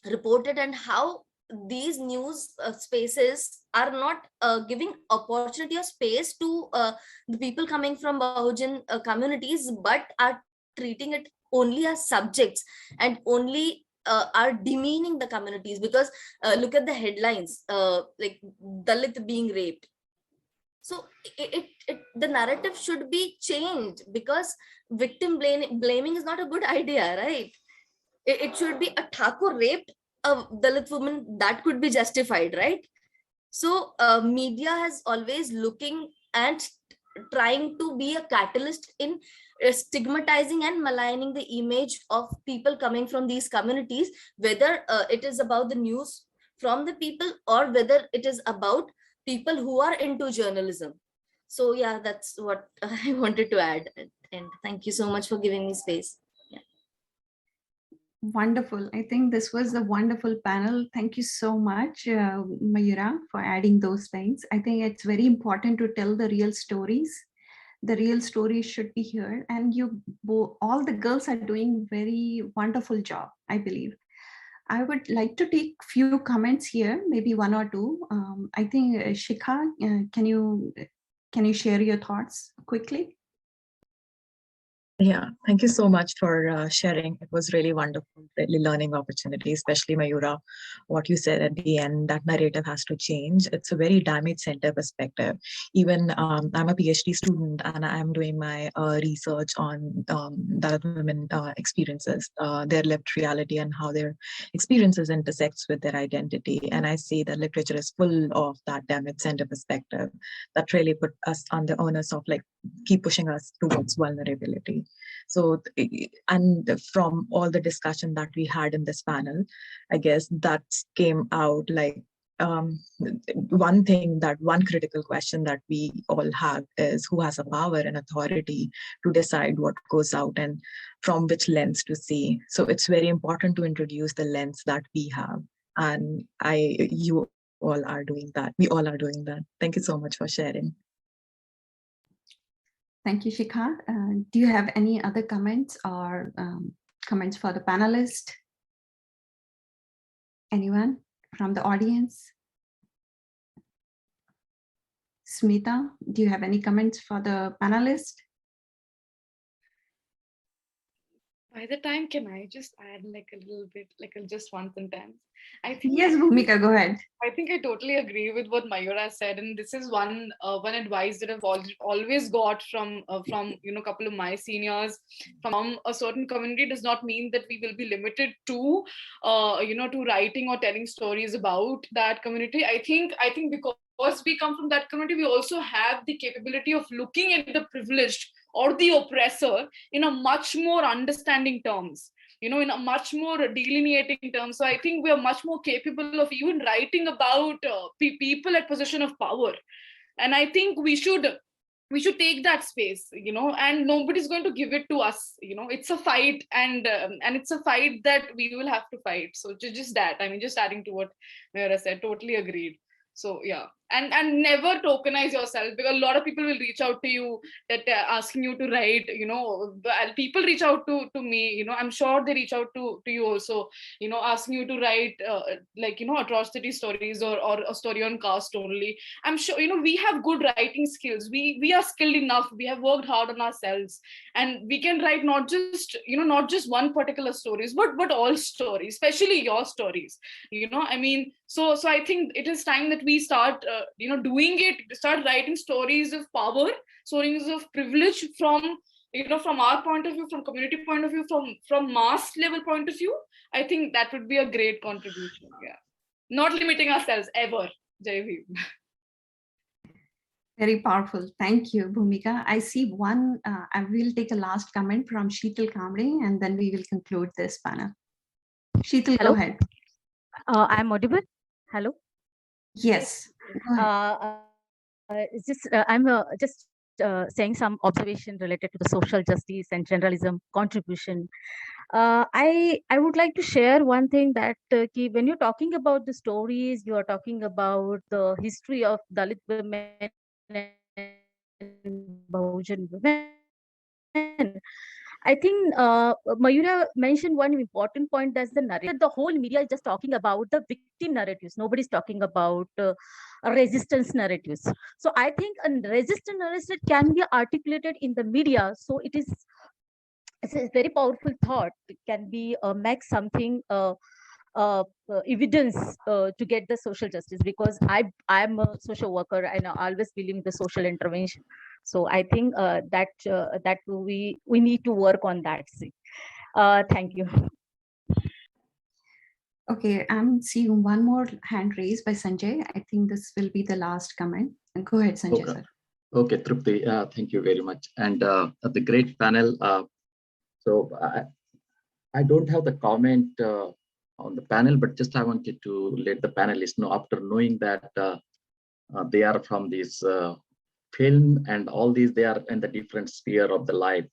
reported, and how these news spaces are not giving opportunity or space to the people coming from Bahujan communities, but are treating it only as subjects, and only are demeaning the communities. Because look at the headlines, like Dalit being raped. So the narrative should be changed, because victim blaming is not a good idea, right? It should be a Thakur raped a Dalit woman, that could be justified, right? So media has always looking and trying to be a catalyst in stigmatizing and maligning the image of people coming from these communities, whether it is about the news from the people, or whether it is about people who are into journalism. So yeah, that's what I wanted to add. And thank you so much for giving me space. Wonderful. I think this was a wonderful panel. Thank you so much, Mayura, for adding those things. I think it's very important to tell the real stories. The real stories should be heard, and all the girls are doing very wonderful job, I believe. I would like to take few comments here, maybe one or two. I think Shikha, can you share your thoughts quickly? Yeah, thank you so much for sharing. It was really wonderful, really learning opportunity, especially Mayura, what you said at the end, that narrative has to change. It's a very damage center perspective. Even I'm a PhD student and I'm doing my research on Dalit women experiences, their lived reality and how their experiences intersects with their identity. And I see that literature is full of that damage center perspective that really put us on the onus of like, keep pushing us towards vulnerability. So, and from all the discussion that we had in this panel, I guess that came out like one critical question that we all have is who has a power and authority to decide what goes out and from which lens to see. So it's very important to introduce the lens that we have. And you all are doing that. We all are doing that. Thank you so much for sharing. Thank you, Shikha. Do you have any other comments or comments for the panelists? Anyone from the audience? Smita, do you have any comments for the panelists? By the time, can I just add like a little bit, like just one sentence? I think Yes, Bhumika, go ahead. I think I totally agree with what Mayura said, and this is one advice that I've always got from a couple of my seniors. From a certain community does not mean that we will be limited to to writing or telling stories about that community. I think because we come from that community, we also have the capability of looking at the privileged or the oppressor in a much more understanding terms, in a much more delineating terms. So I think we are much more capable of even writing about people at position of power. And I think we should take that space, and nobody's going to give it to us. It's a fight, and it's a fight that we will have to fight. So just that, I mean, just adding to what Mayura said, totally agreed. So yeah, and never tokenize yourself, because a lot of people will reach out to you that asking you to write. People reach out to me. I'm sure they reach out to you also. Asking you to write atrocity stories or a story on caste only. I'm sure we have good writing skills. We are skilled enough. We have worked hard on ourselves, and we can write not just one particular stories, but all stories, especially your stories. I mean, so I think it is time that we start doing it, start writing stories of power, stories of privilege from our point of view, from community point of view, from mass level point of view. I think that would be a great contribution. Yeah, not limiting ourselves ever. Jai Bhim. Very powerful. Thank you, Bhumika. I see one, I will take a last comment from Sheetal Kamble, and then we will conclude this panel. Sheetal, Hello? go ahead. I'm audible. Hello. Yes. I'm just saying some observation related to the social justice and generalism contribution. I would like to share one thing that when you're talking about the stories, you are talking about the history of Dalit women and Bahujan women. I think Mayura mentioned one important point, that's the narrative. The whole media is just talking about the victim narratives. Nobody's talking about resistance narratives. So I think a resistance narrative can be articulated in the media. So it's a very powerful thought. It can be make something evidence to get the social justice, because I'm a social worker and I always believe in the social intervention. So I think that we need to work on that. Thank you. Okay, I'm seeing one more hand raised by Sanjay. I think this will be the last comment. Go ahead, Sanjay, Okay. sir. Okay, Trupti, thank you very much. And the great panel. So I don't have the comment on the panel, but just I wanted to let the panelists know, after knowing that they are from this film and all these, they are in the different sphere of the life.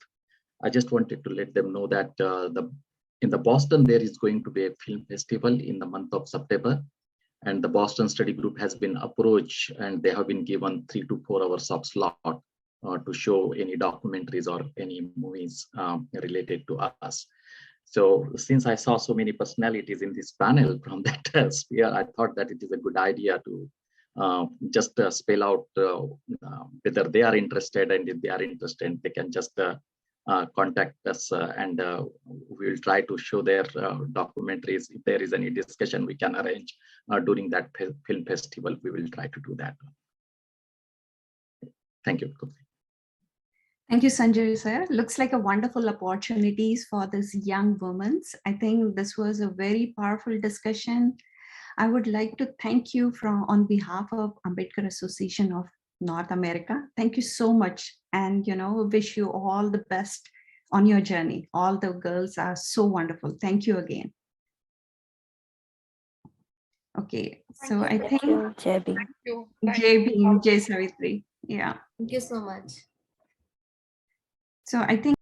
I just wanted to let them know that the in the Boston, there is going to be a film festival in the month of September. And the Boston Study Group has been approached and they have been given 3 to 4 hours of slot to show any documentaries or any movies related to us. So since I saw so many personalities in this panel from that sphere, I thought that it is a good idea to just spell out whether they are interested, and if they are interested, they can just contact us and we will try to show their documentaries. If there is any discussion we can arrange during that film festival, we will try to do that. Thank you. Thank you, Sanjay sir. Looks like a wonderful opportunities for this young women. I think this was a very powerful discussion. I would like to thank you on behalf of Ambedkar Association of North America. Thank you so much. And, wish you all the best on your journey. All the girls are so wonderful. Thank you again. Okay, so I think Jai Bhim. Thank you. Jai Bhim, Jai Savitri. Yeah. Thank you so much. So I think